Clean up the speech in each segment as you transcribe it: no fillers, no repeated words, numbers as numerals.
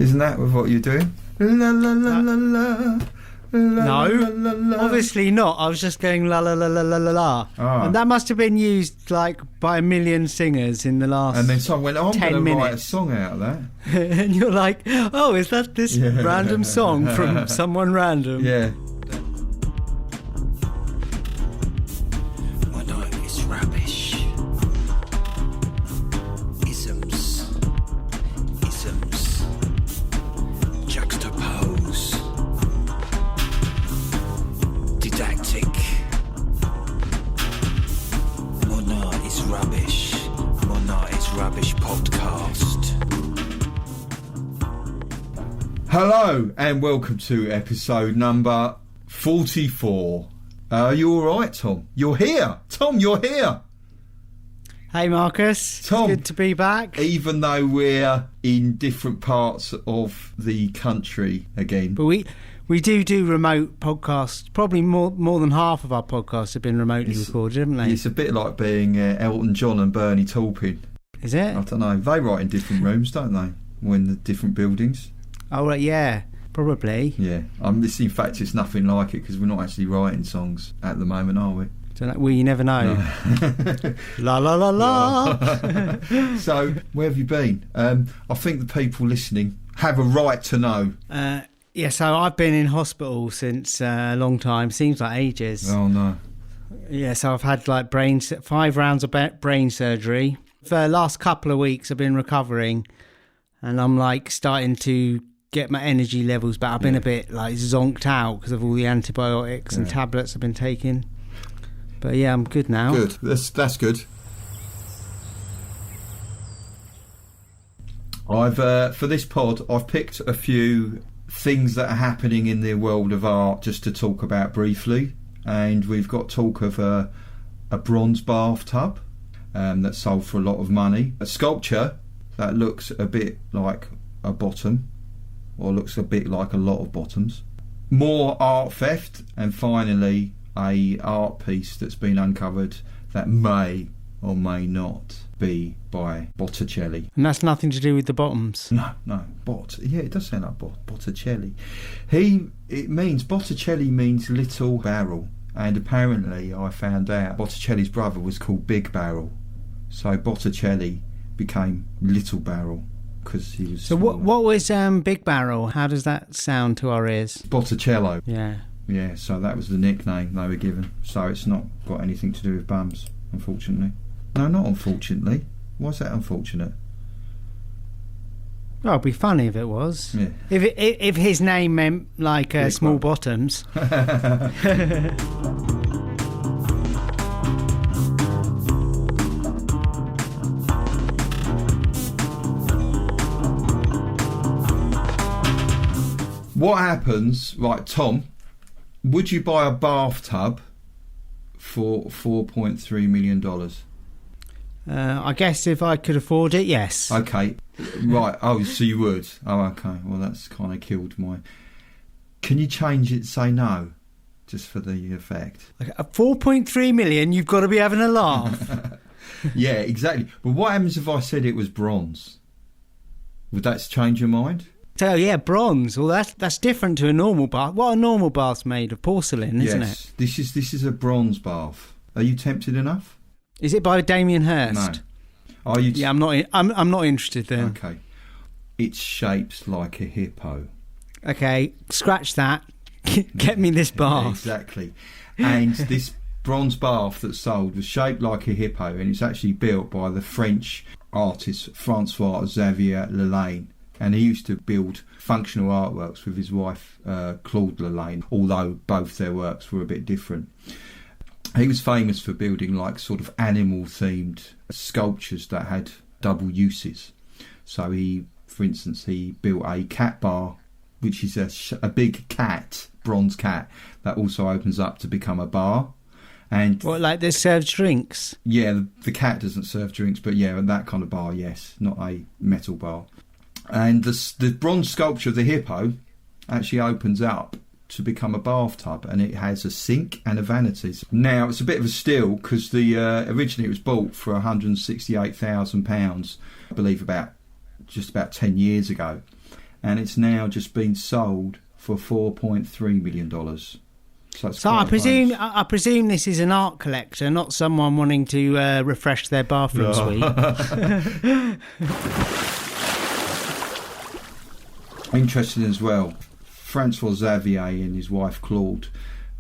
Isn't that what you're doing? La la la la la. No, obviously not. I was just going la la la la la la la, and that must have been used like by a million singers in the last. And then someone went, "I'm going to write a song out of that," and you're like, "Oh, is that this random song from someone random?" Yeah. My night is rubbish. Isms, juxtapose. Didactic. Mona is rubbish. Mona is rubbish podcast. Hello and welcome to episode number 44. Are you all right, Tom? You're here. Tom, you're here. Hey, Marcus. Tom, it's good to be back. Even though we're in different parts of the country again. But we do remote podcasts. Probably more than half of our podcasts have been remotely recorded, haven't they? It's a bit like being Elton John and Bernie Taupin. Is it? I don't know. They write in different rooms, don't they? In the different buildings. Oh, right, yeah. Probably. Yeah. In fact, it's nothing like it because we're not actually writing songs at the moment, are we? Well, you never know. No. La la la la. So, where have you been? I think the people listening have a right to know. Yeah, so I've been in hospital since a long time. Seems like ages. Oh, no. Yeah, so I've had like 5 rounds of brain surgery. For the last couple of weeks, I've been recovering, and I'm like starting to get my energy levels back. I've been a bit like zonked out because of all the antibiotics and tablets I've been taking. But yeah, I'm good now. Good. That's good. I've for this pod, I've picked a few things that are happening in the world of art just to talk about briefly. And we've got talk of a bronze bathtub that sold for a lot of money. A sculpture that looks a bit like a bottom, or looks a bit like a lot of bottoms. More art theft, and finally a art piece that's been uncovered that may or may not be by Botticelli. And that's nothing to do with the bottoms? No. Yeah, it does sound like Botticelli. Botticelli means little barrel, and apparently I found out Botticelli's brother was called Big Barrel, so Botticelli became Little Barrel because he was. So what was Big Barrel? How does that sound to our ears? Botticello. Yeah, so that was the nickname they were given. So it's not got anything to do with bums, unfortunately. No, not unfortunately. Why's that unfortunate? Well, it'd be funny if it was. Yeah. If his name meant like small bottoms. What happens, right, Tom, would you buy a bathtub for $4.3 million? I guess if I could afford it, yes. Okay, right. Oh, so you would? Oh, okay. Well, that's kind of killed my... Can you change it, say no, just for the effect? At 4.3 million, you've got to be having a laugh. Yeah, exactly. But what happens if I said it was bronze? Would that change your mind? So yeah, bronze. Well, that's different to a normal bath. What a normal bath's made of porcelain, isn't it? This is a bronze bath. Are you tempted enough? Is it by Damien Hirst? No. Are you? Yeah, I'm not. I'm not interested then. Okay. It's shaped like a hippo. Okay, scratch that. Get me this bath. Yeah, exactly. And this bronze bath that sold was shaped like a hippo, and it's actually built by the French artist Francois Xavier Lelaine. And he used to build functional artworks with his wife, Claude Lelaine, although both their works were a bit different. He was famous for building like sort of animal-themed sculptures that had double uses. So for instance, he built a cat bar, which is a big cat, bronze cat, that also opens up to become a bar. And what, like this serves drinks? Yeah, the cat doesn't serve drinks, but yeah, that kind of bar, yes, not a metal bar. And the bronze sculpture of the hippo actually opens up to become a bathtub, and it has a sink and a vanities. Now, it's a bit of a steal because originally it was bought for £168,000, I believe just about 10 years ago. and it's now just been sold for $4.3 million. So I presume this is an art collector, not someone wanting to refresh their bathroom suite. Interesting as well, Francois Xavier and his wife Claude,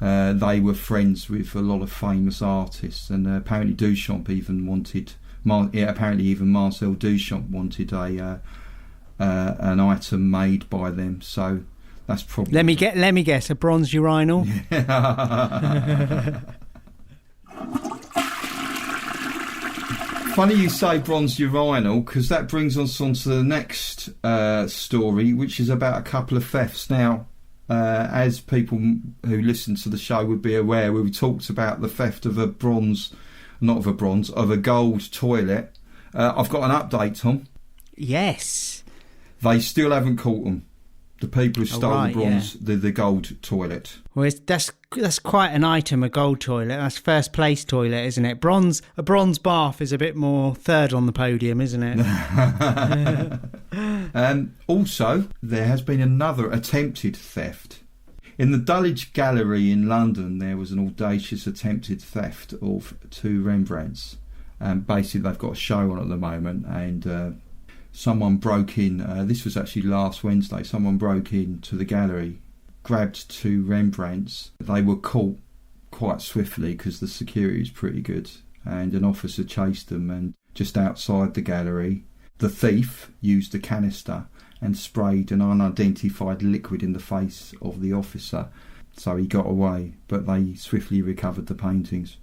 they were friends with a lot of famous artists, and apparently Duchamp even wanted. Apparently even Marcel Duchamp wanted an item made by them. So that's probably. Let me guess, a bronze urinal. Funny you say bronze urinal, because that brings us on to the next story, which is about a couple of thefts. Now, as people who listen to the show would be aware, we talked about the theft of a gold toilet. I've got an update, Tom. Yes. They still haven't caught them. The people who stole the gold toilet. Well, that's quite an item, a gold toilet. That's first place toilet, isn't it? A bronze bath is a bit more third on the podium, isn't it? Also, there has been another attempted theft. In the Dulwich Gallery in London, there was an audacious attempted theft of 2 Rembrandts. Basically, they've got a show on at the moment, and someone broke in. This was actually last Wednesday. Someone broke into the gallery, grabbed 2 Rembrandts. They were caught quite swiftly because the security is pretty good, and an officer chased them. And just outside the gallery, the thief used a canister and sprayed an unidentified liquid in the face of the officer. So he got away, but they swiftly recovered the paintings.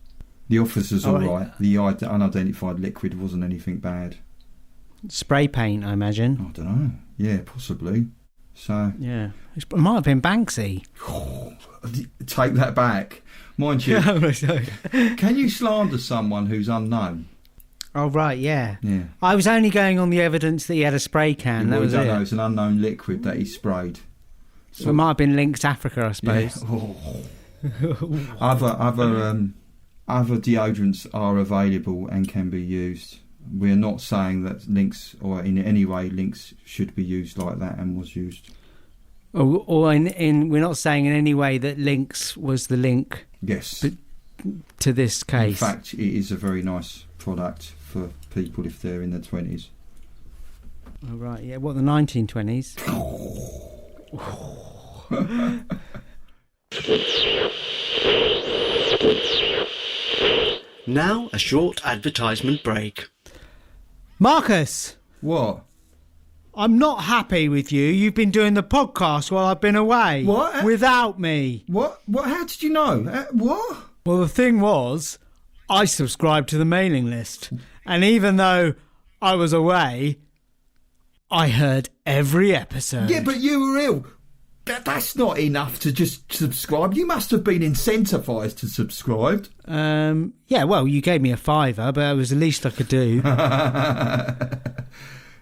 The officer's all right. The unidentified liquid wasn't anything bad. Spray paint, I imagine. I don't know. Yeah, possibly. So yeah, it might have been Banksy. Take that back. Mind you, can you slander someone who's unknown? Oh, right, yeah. I was only going on the evidence that he had a spray can. That was it. It's an unknown liquid that he sprayed. So it might have been Lynx Africa, I suppose. Yeah. Other deodorants are available and can be used. We're not saying that Lynx, or in any way Lynx, should be used like that and was used. Or we're not saying in any way that Lynx was the link. Yes. To this case. In fact, it is a very nice product for people if they're in their 20s. Oh, right, yeah. What, the 1920s? Now a short advertisement break. Marcus! What? I'm not happy with you. You've been doing the podcast while I've been away. What? Without me. What? How did you know? What? Well, the thing was, I subscribed to the mailing list. And even though I was away, I heard every episode. Yeah, but you were ill. That's not enough to just subscribe. You must have been incentivised to subscribe. Yeah, well, you gave me a £5, but it was the least I could do.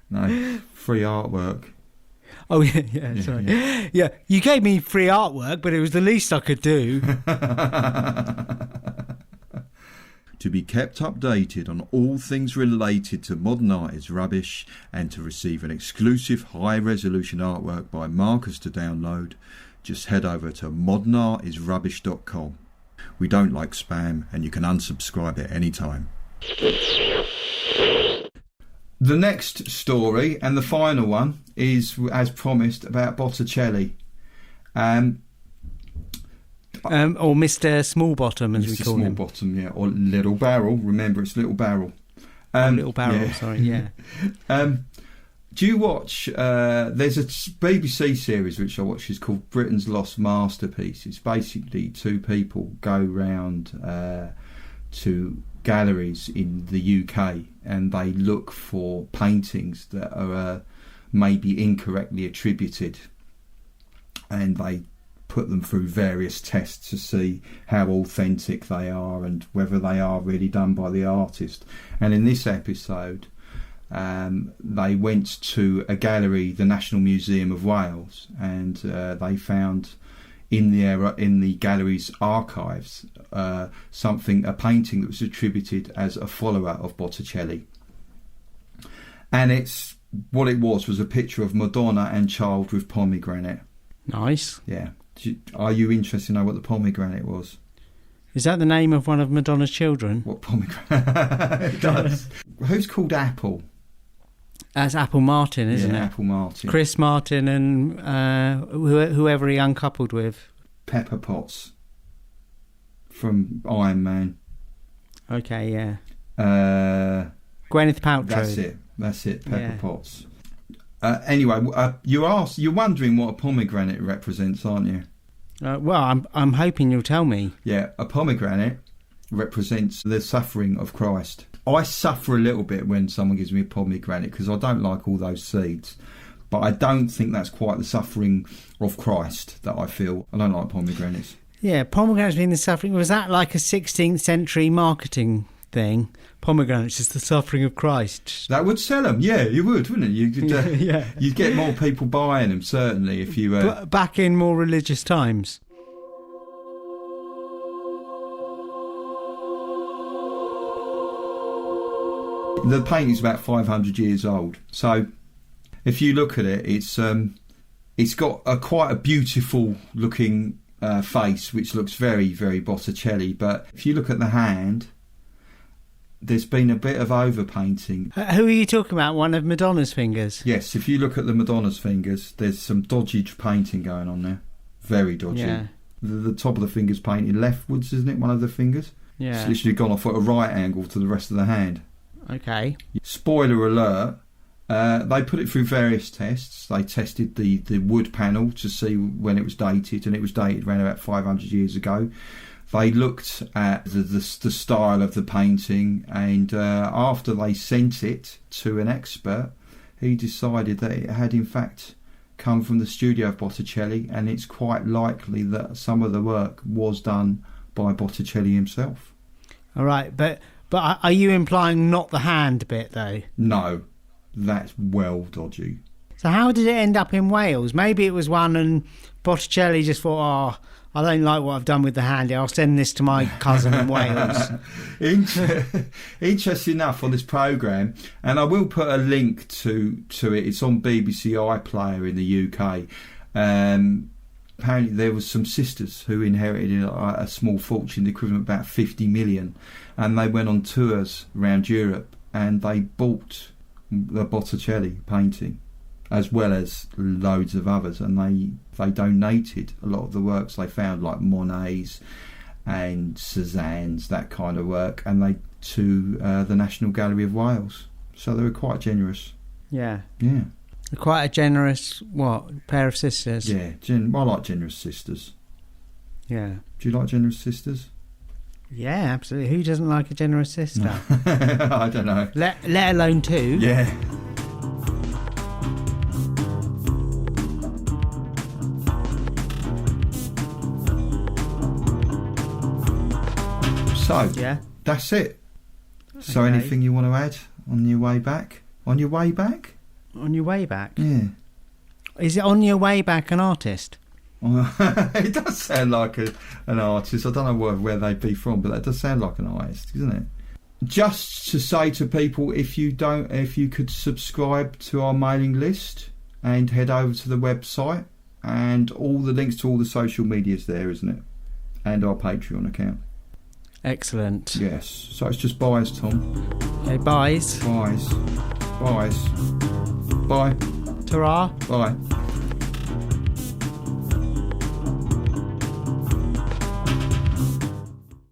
No, free artwork. Oh, yeah, sorry. Yeah, you gave me free artwork, but it was the least I could do. To be kept updated on all things related to Modern Art is Rubbish, and to receive an exclusive high-resolution artwork by Marcus to download, just head over to modernartisrubbish.com. We don't like spam, and you can unsubscribe at any time. The next story, and the final one, is, as promised, about Botticelli. Or Mr. Smallbottom, as we call him. Mr. Smallbottom, yeah, or Little Barrel. Remember, it's Little Barrel. Little Barrel, yeah. Sorry, yeah. Do you watch? There's a BBC series which I watch. It's called Britain's Lost Masterpieces. Basically, 2 people go round to galleries in the UK and they look for paintings that are maybe incorrectly attributed, and they put them through various tests to see how authentic they are and whether they are really done by the artist. And in this episode, they went to a gallery, the National Museum of Wales, and they found in the gallery's archives a painting that was attributed as a follower of Botticelli. And it's what it was a picture of Madonna and child with pomegranate. Nice. Yeah. Are you interested to know what the pomegranate was? Is that the name of one of Madonna's children? What pomegranate? It does. Who's called Apple? That's Apple Martin, isn't it? Apple Martin. Chris Martin and whoever he uncoupled with. Pepper Potts from Iron Man. Okay, yeah. Gwyneth That's Paltrow. it. Pepper Potts. Anyway, you're wondering what a pomegranate represents, aren't you? Well, I'm hoping you'll tell me. Yeah, a pomegranate represents the suffering of Christ. I suffer a little bit when someone gives me a pomegranate because I don't like all those seeds. But I don't think that's quite the suffering of Christ that I feel. I don't like pomegranates. Yeah, pomegranates being the suffering. Was that like a 16th century marketing thing? Pomegranates is the suffering of Christ. That would sell them. Yeah, you would, wouldn't it? You could, yeah. You'd get more people buying them, certainly, if you... Back in more religious times. The painting's about 500 years old. So if you look at it, it's got quite a beautiful looking face, which looks very, very Botticelli. But if you look at the hand, there's been a bit of overpainting. Who are you talking about? One of Madonna's fingers? Yes, if you look at the Madonna's fingers, there's some dodgy painting going on there. Very dodgy. Yeah. The top of the finger's painted leftwards, isn't it? One of the fingers? Yeah. It's literally gone off at a right angle to the rest of the hand. Okay. Spoiler alert, they put it through various tests. They tested the wood panel to see when it was dated, and it was dated around about 500 years ago. They looked at the style of the painting, and after they sent it to an expert, he decided that it had in fact come from the studio of Botticelli, and it's quite likely that some of the work was done by Botticelli himself. All right, but are you implying not the hand bit, though? No, that's well dodgy. So how did it end up in Wales? Maybe it was one and Botticelli just thought, I don't like what I've done with the hand. I'll send this to my cousin in Wales. Interesting enough on this programme, and I will put a link to it. It's on BBC iPlayer in the UK. Apparently there was some sisters who inherited a small fortune, the equivalent of about 50 million, and they went on tours around Europe and they bought the Botticelli painting as well as loads of others, and they donated a lot of the works they found, like Monet's and Cézanne's, that kind of work, and they to the National Gallery of Wales. So they were quite generous. Yeah. Yeah. Quite a generous, pair of sisters? Yeah, I like generous sisters. Yeah. Do you like generous sisters? Yeah, absolutely. Who doesn't like a generous sister? I don't know. Let alone two. Yeah. So, yeah, that's it. So Okay. anything you want to add on your way back? On your way back? On your way back? Yeah. Is it On Your Way Back an artist? It does sound like an artist. I don't know where they'd be from, but that does sound like an artist, doesn't it? Just to say to people, if you could subscribe to our mailing list and head over to the website, and all the links to all the social medias there, isn't it? And our Patreon account. Excellent. Yes. So it's just buys, Tom. Okay, byes. Buys. Buys. Bye. Ta-ra. Bye.